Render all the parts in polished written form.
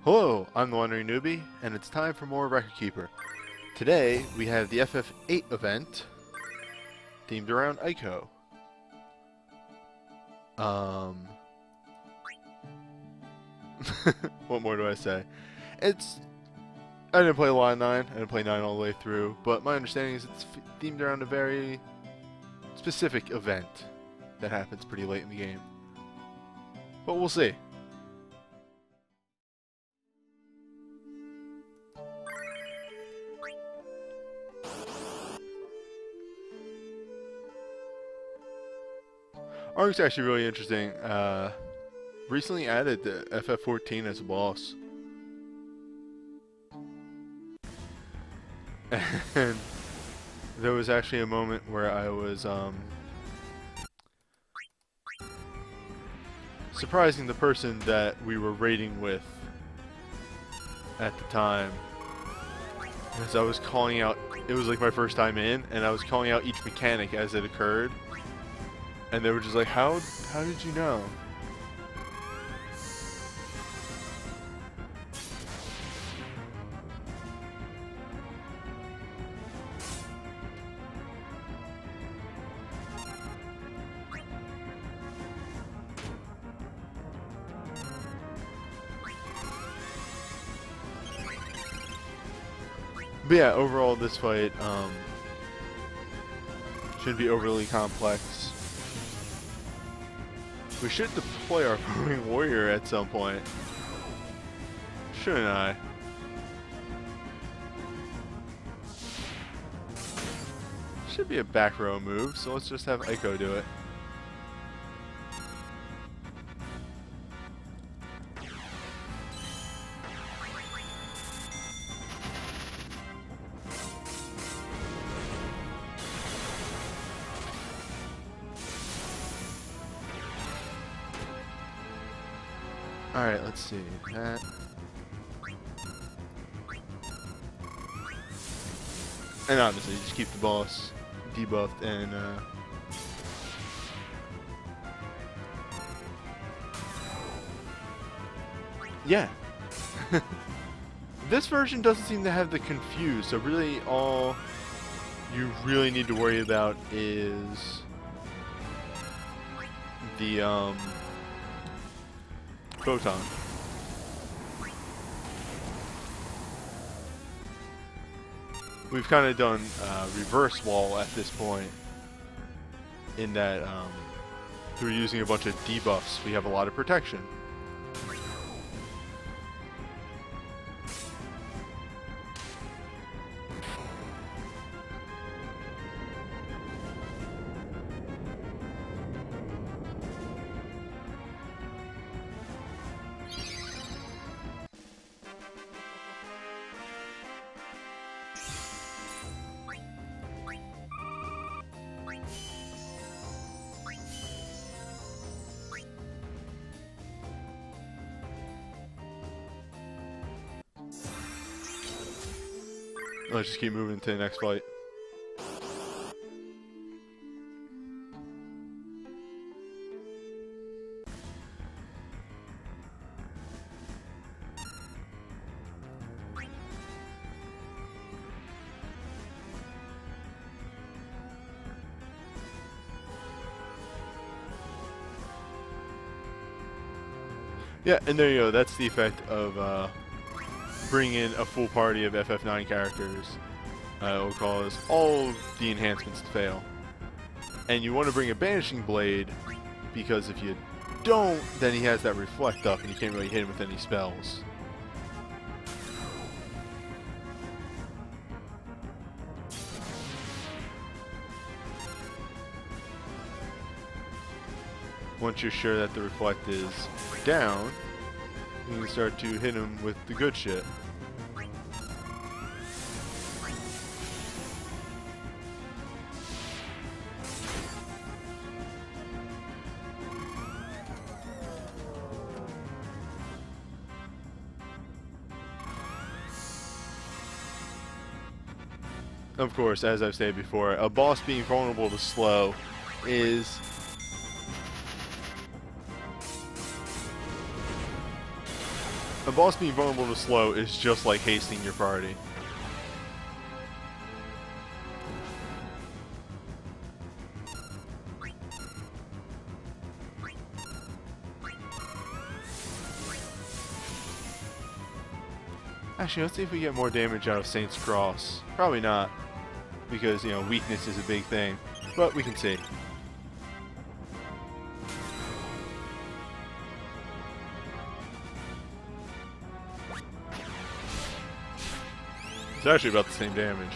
Hello, I'm the WanderingNewbie, and it's time for more Record Keeper. Today, we have the FF8 event, themed around Ico. What more do I say? I didn't play a lot of 9, I didn't play 9 all the way through, but my understanding is it's themed around a very specific event that happens pretty late in the game. But we'll see. Arc's actually really interesting. Recently added the FF14 as a boss. And there was actually a moment where I was surprising the person that we were raiding with at the time. Because I was calling out, it was like my first time in, and I was calling out each mechanic as it occurred. And they were just like, how did you know? But yeah, overall this fight shouldn't be overly complex. We should deploy our roaming warrior at some point. Shouldn't I? Should be a back row move, so let's just have Ico do it. Alright, let's see. That. And obviously, just keep the boss debuffed and, yeah. This version doesn't seem to have the confuse, so really all you really need to worry about is the, Photon. We've kind of done reverse wall at this point, in that through using a bunch of debuffs, we have a lot of protection. Let's just keep moving to the next fight. Yeah, and there you go. That's the effect of bring in a full party of FF9 characters. It will cause all of the enhancements to fail. And you want to bring a Banishing Blade, because if you don't, then he has that Reflect up and you can't really hit him with any spells. Once you're sure that the Reflect is down, you can start to hit him with the good shit. Of course, as I've said before, a boss being vulnerable to slow is A boss being vulnerable to slow is just like hasting your party. Actually, let's see if we get more damage out of Saint's Cross. Probably not, because, you know, weakness is a big thing. But we can see. It's actually about the same damage.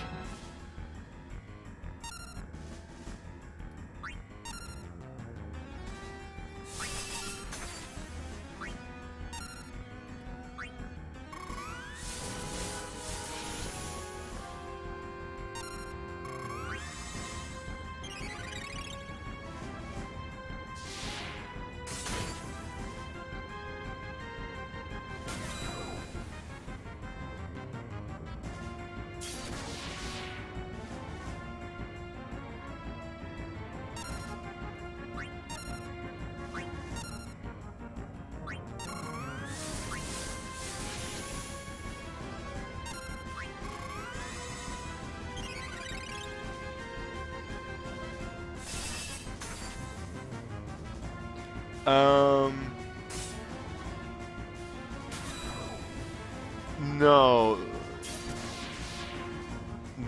No.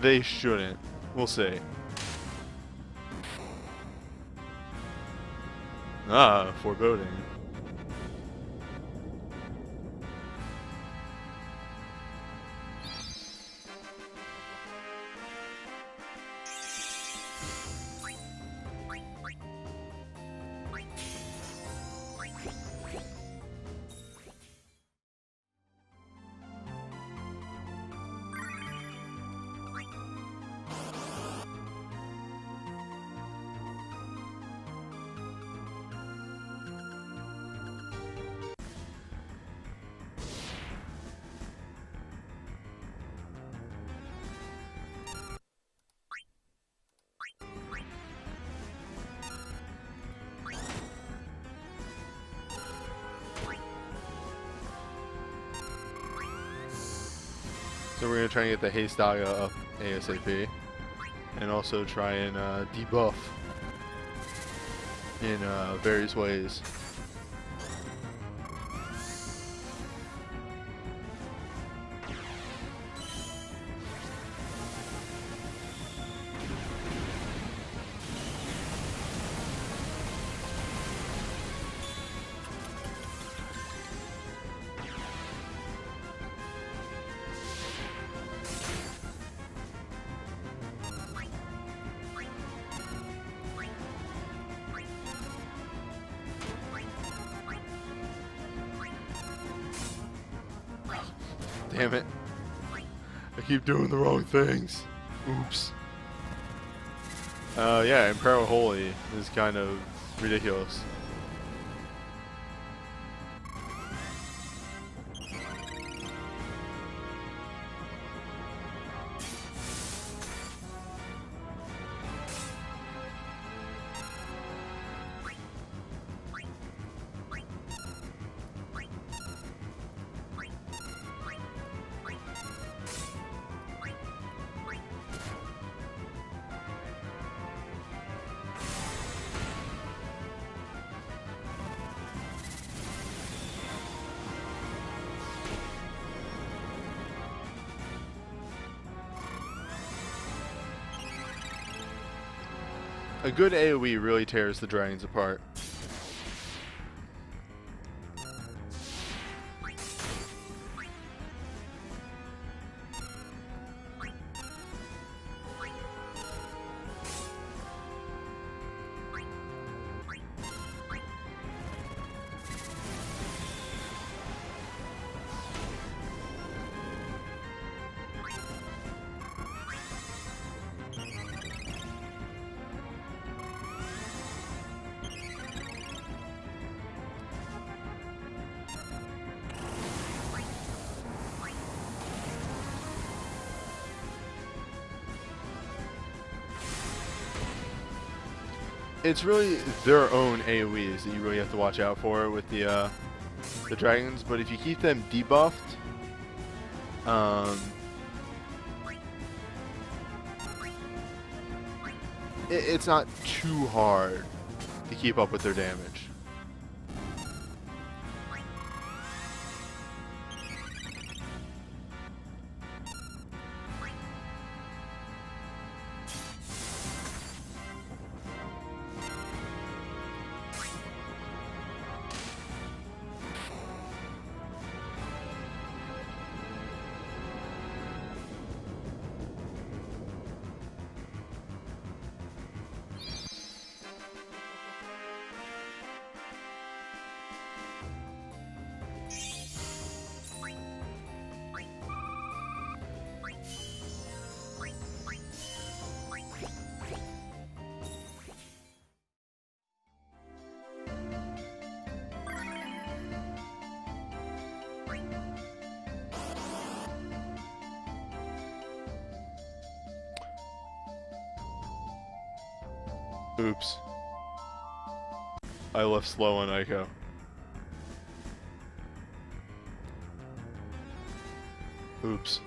They shouldn't. We'll see. Ah, foreboding. So we're going to try and get the Haste Daga up ASAP. And also try and debuff in various ways. Damn it. I keep doing the wrong things. Oops. Yeah, Imperial Holy is kind of ridiculous. A good AoE really tears the dragons apart. It's really their own AoEs that you really have to watch out for with the the dragons, but if you keep them debuffed, it's not too hard to keep up with their damage. Oops. I left slow on Ico. Oops.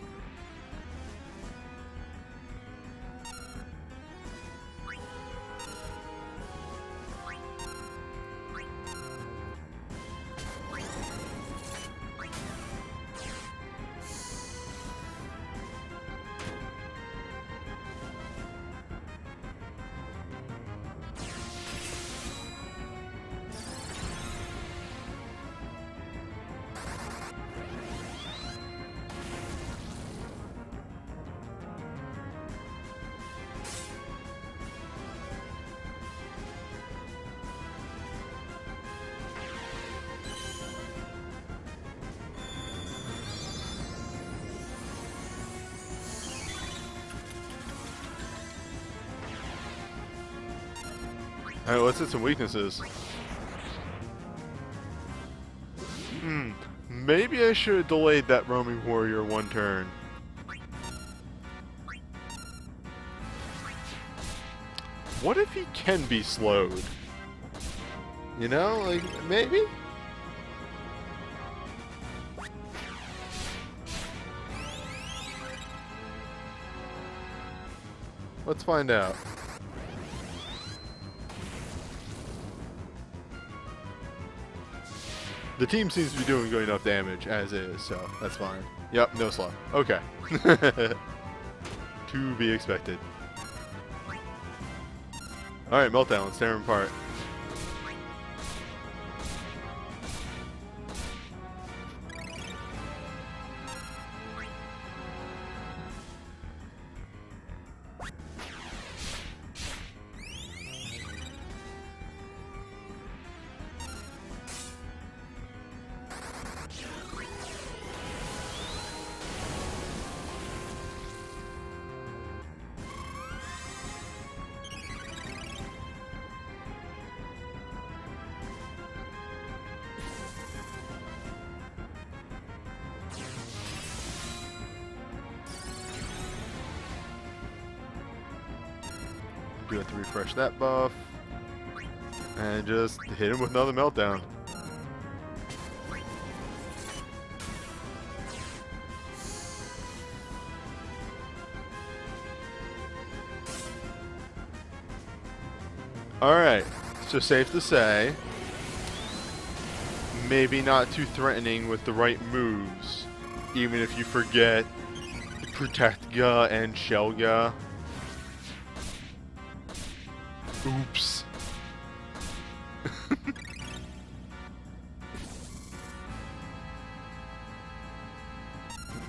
Alright, let's hit some weaknesses. Maybe I should have delayed that roaming warrior one turn. What if he can be slowed? You know, like, maybe? Let's find out. The team seems to be doing good enough damage as is, so that's fine. Yep, no slow. Okay. To be expected. Alright, Meltdown, let's tear him apart. Do have to refresh that buff. And just hit him with another Meltdown. Alright, so safe to say, maybe not too threatening with the right moves, even if you forget Protect-ga and Shell-ga. Oops.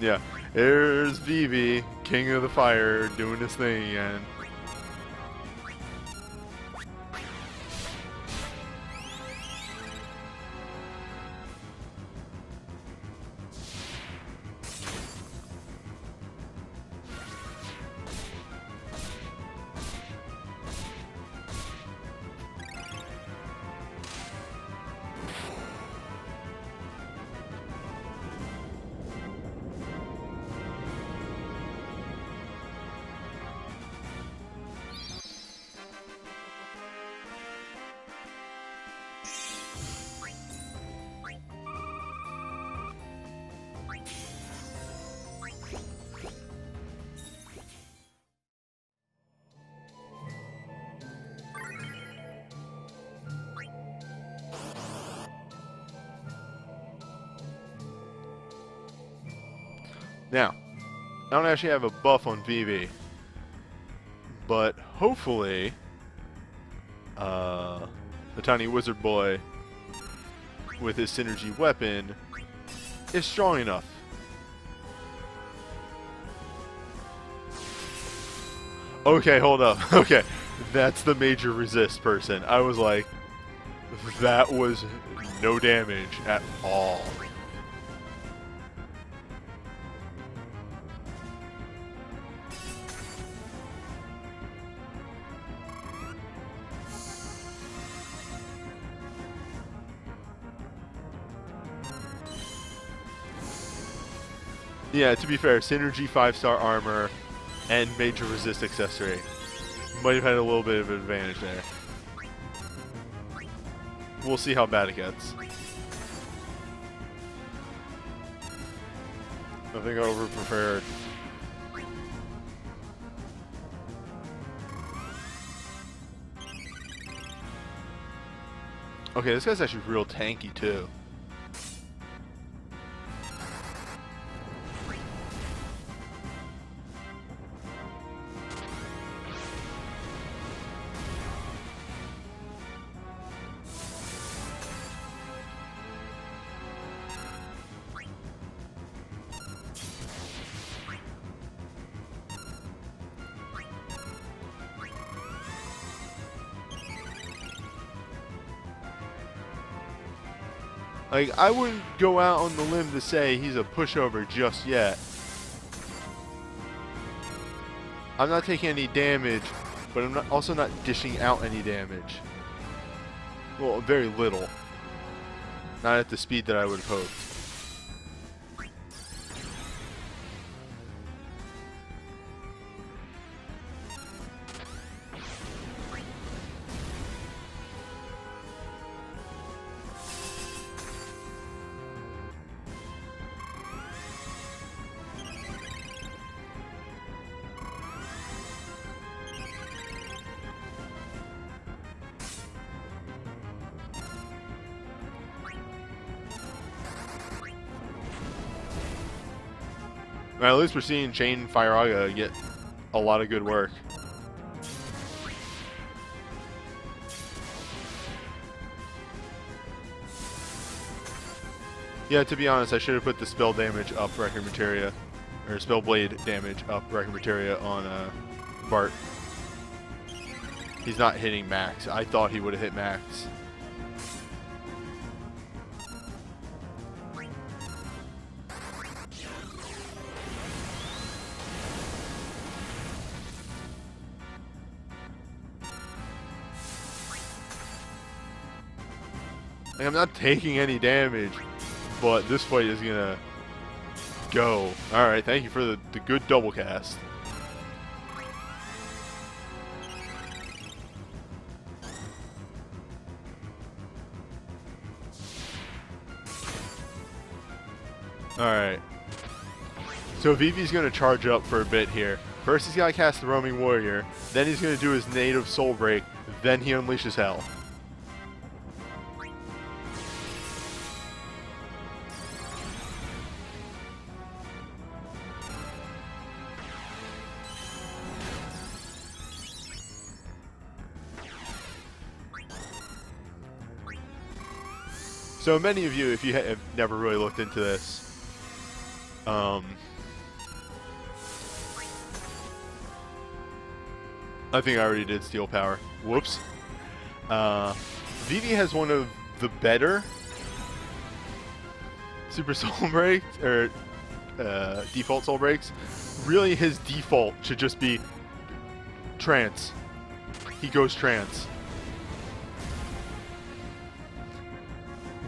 Yeah, there's Vivi, King of the Fire, doing his thing again. Now, I don't actually have a buff on Vivi, but hopefully, the tiny wizard boy with his synergy weapon is strong enough. Okay, hold up. Okay, that's the major resist person. I was like, that was no damage at all. Yeah, to be fair, synergy 5-star armor and major resist accessory might have had a little bit of an advantage there. We'll see how bad it gets. I think I over-prepared. Okay, this guy's actually real tanky too. Like, I wouldn't go out on the limb to say he's a pushover just yet. I'm not taking any damage, but I'm also not dishing out any damage. Well, very little. Not at the speed that I would have hoped. Well, at least we're seeing Chain Firaga get a lot of good work. Yeah, to be honest, I should have put the spell damage up record materia, or spell blade damage up record materia on Bart. He's not hitting max. I thought he would have hit max. Like, I'm not taking any damage, but this fight is gonna go. Alright, thank you for the good double cast. Alright. So Vivi's gonna charge up for a bit here. First he's gotta cast the Roaming Warrior, then he's gonna do his native Soul Break, then he unleashes Hell. So many of you, if you have never really looked into this, I think I already did Steel Power. Whoops. Vivi has one of the better Super Soul Breaks, or default Soul Breaks. Really, his default should just be Trance. He goes Trance.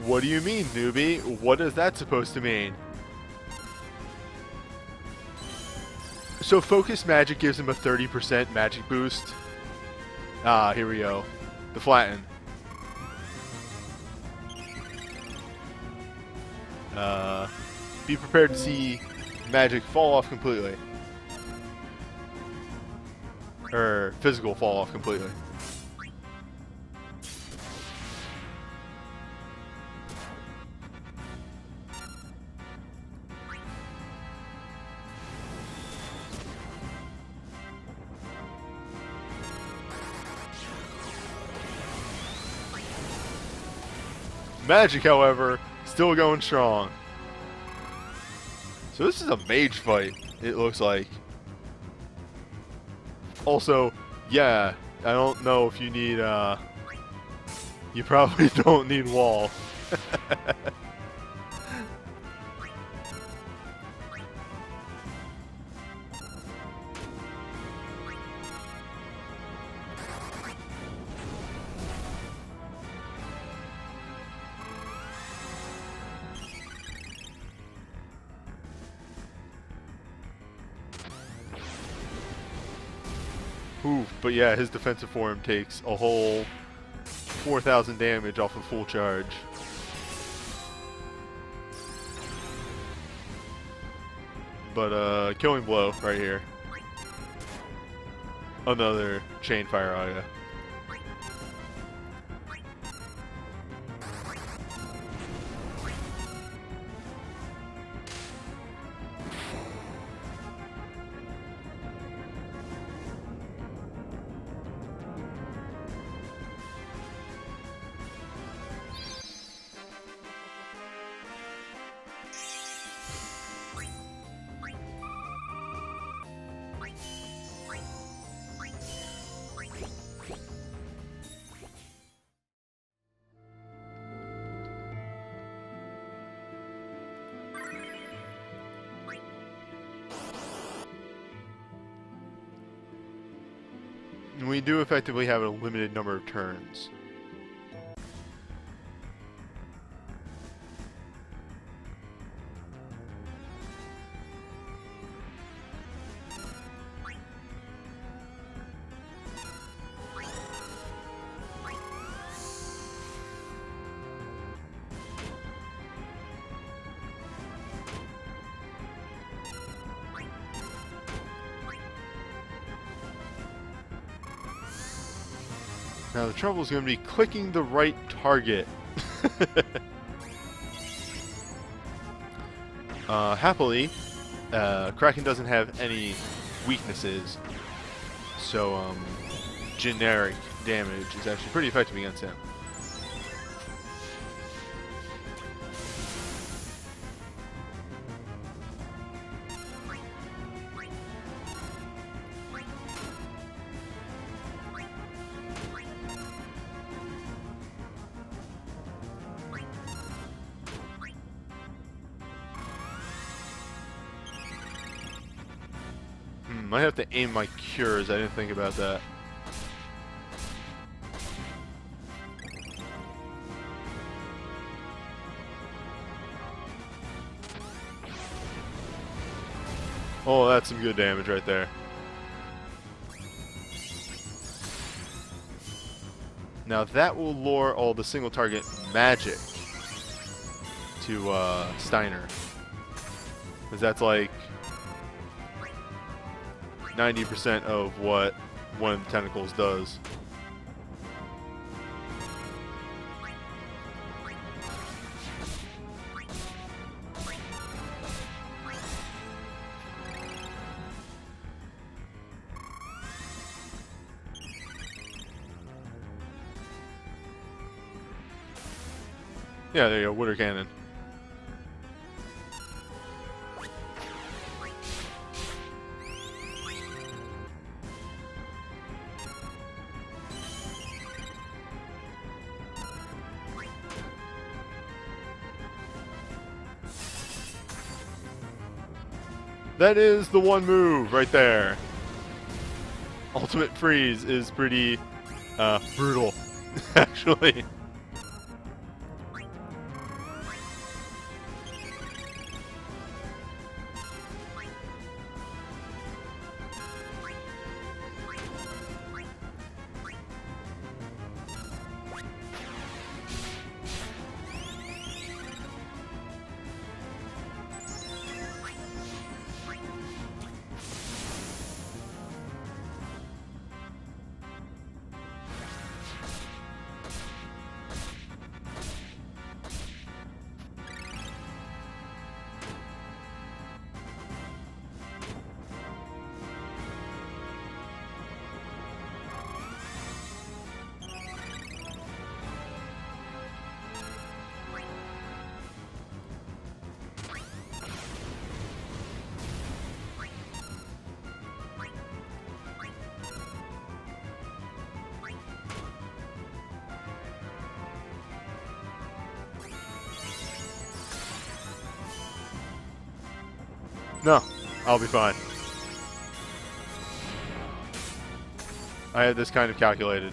What do you mean, newbie? What is that supposed to mean? So Focus Magic gives him a 30% magic boost. Ah, here we go. The Flatten. Be prepared to see magic fall off completely. Or physical fall off completely. Magic, however, still going strong. So this is a mage fight, it looks like. Also, yeah, I don't know if you need, you probably don't need wall. Oof, but yeah, his defensive form takes a whole 4,000 damage off of full charge. But killing blow right here. Another chain fire Aga. We do effectively have a limited number of turns. Now the trouble is going to be clicking the right target. Happily, Kraken doesn't have any weaknesses, so generic damage is actually pretty effective against him. Might have to aim my cures. I didn't think about that. Oh, that's some good damage right there. Now that will lure all the single target magic to Steiner. Because that's like 90% of what one of the tentacles does. Yeah, there you go, Water Cannon. That is the one move right there. Ultimate Freeze is pretty brutal, actually. No, I'll be fine. I had this kind of calculated.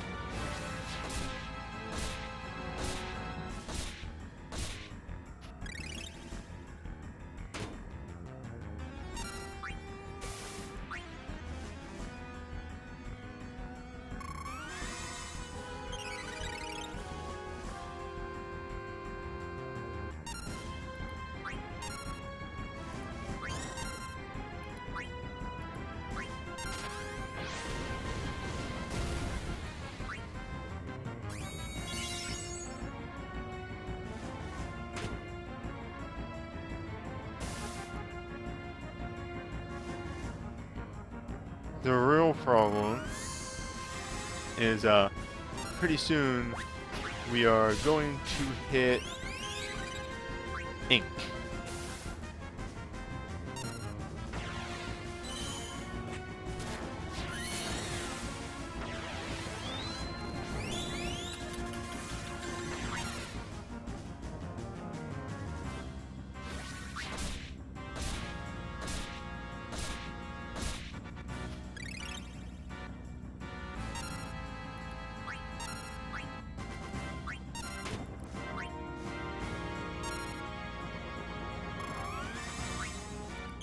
The real problem is pretty soon we are going to hit ink.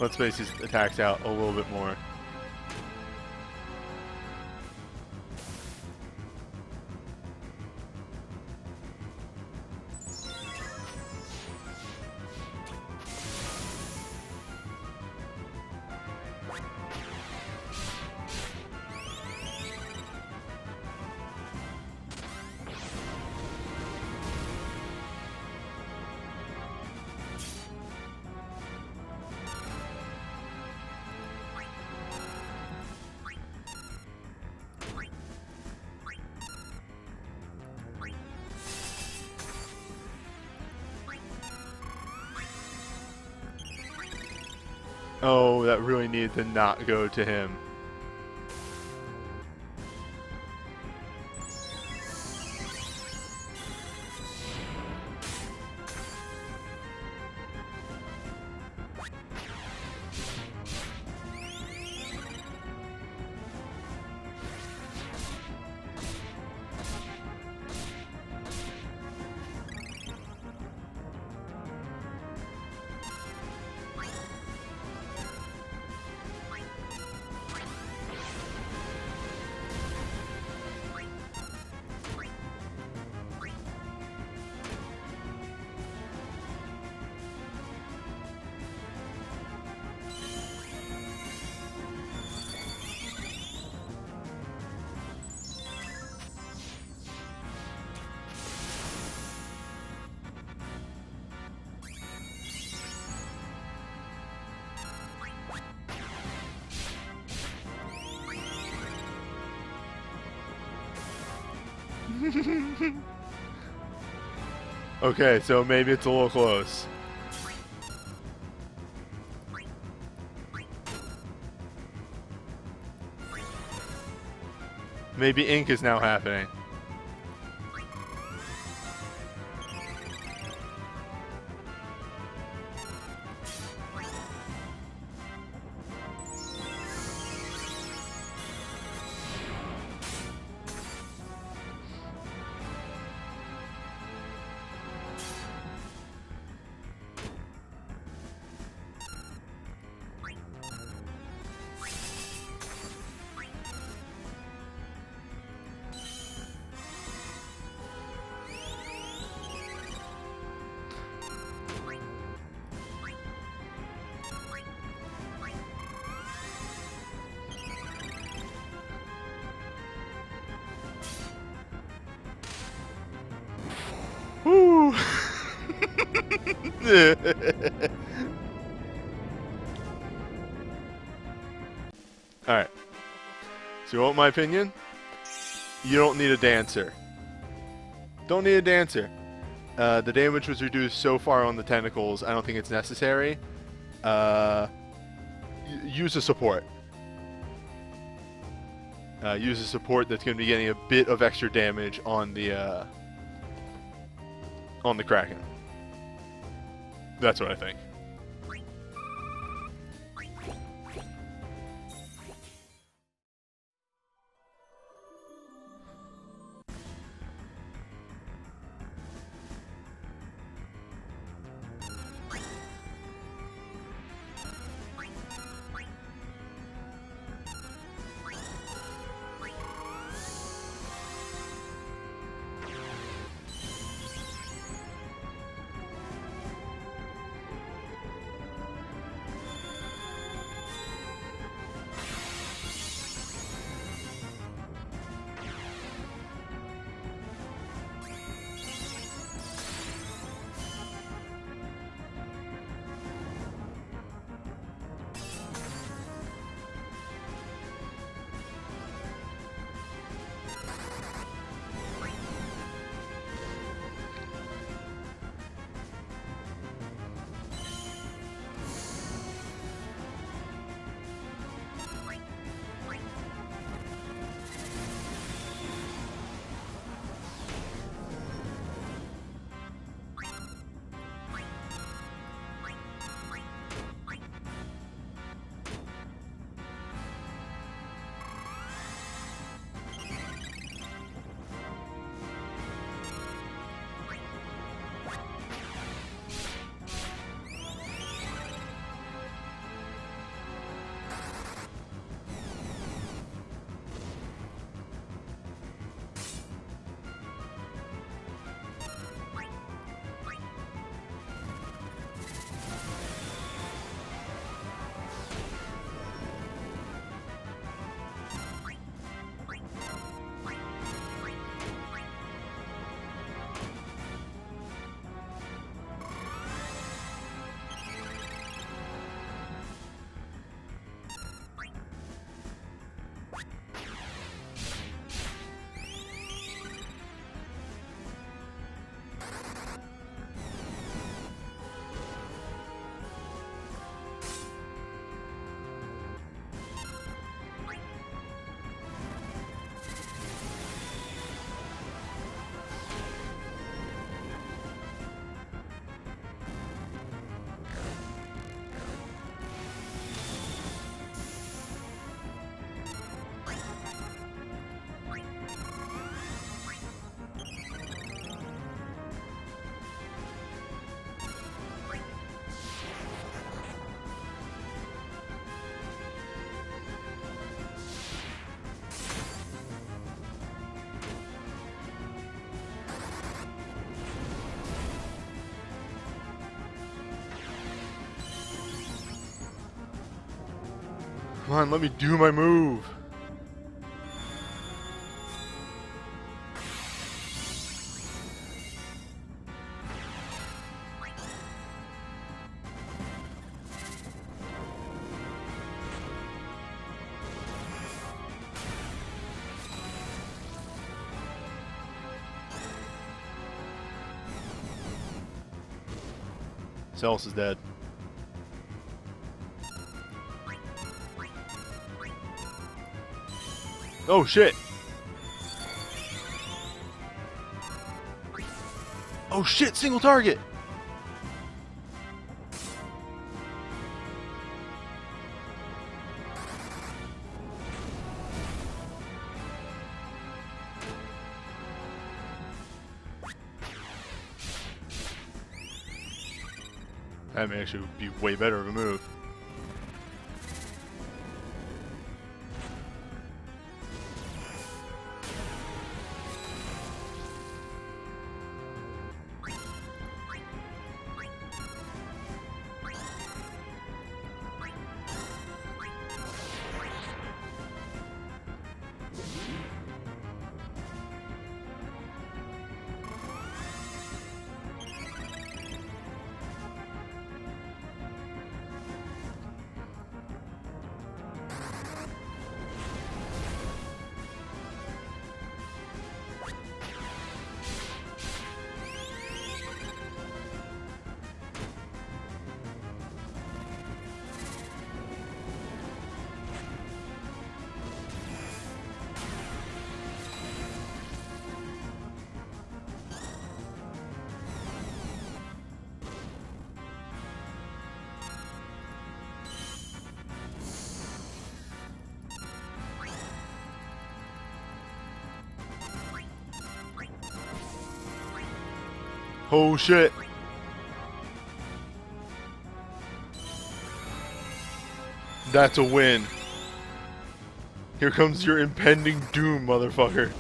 Let's space his attacks out a little bit more. Oh, that really needed to not go to him. Okay, so maybe it's a little close. Maybe ink is now happening. Woo! Alright. So you want my opinion? You don't need a dancer. Don't need a dancer. The damage was reduced so far on the tentacles, I don't think it's necessary. Use a support. Use a support that's going to be getting a bit of extra damage on the Kraken. That's what I think. Come on, let me do my move. Celis is dead. Oh shit! Oh shit! Single target! That may actually be way better of a move. Oh shit. That's a win. Here comes your impending doom, motherfucker.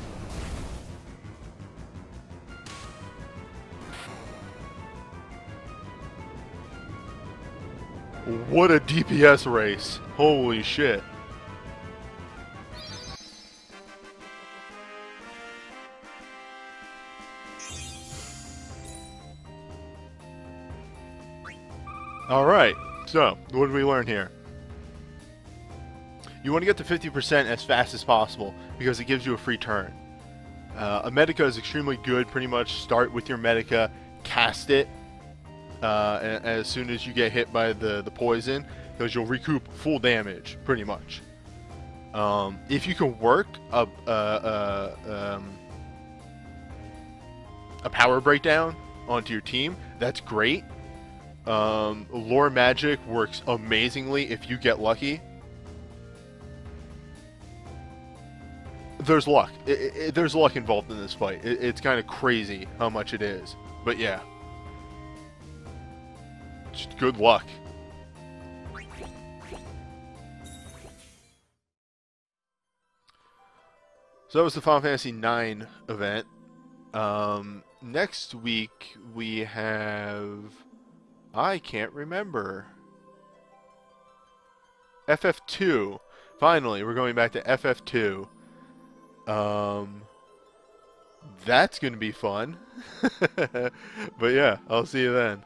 What a DPS race. Holy shit. Alright, so what did we learn here? You want to get to 50% as fast as possible because it gives you a free turn. A Medica is extremely good. Pretty much start with your Medica, cast it as soon as you get hit by the poison, because you'll recoup full damage, pretty much. If you can work a power breakdown onto your team, that's great. Lore magic works amazingly if you get lucky. There's luck. There's luck involved in this fight. It's kind of crazy how much it is. But yeah. Just good luck. So that was the Final Fantasy IX event. Next week we have... I can't remember. FF2. Finally, we're going back to FF2. That's going to be fun. But yeah, I'll see you then.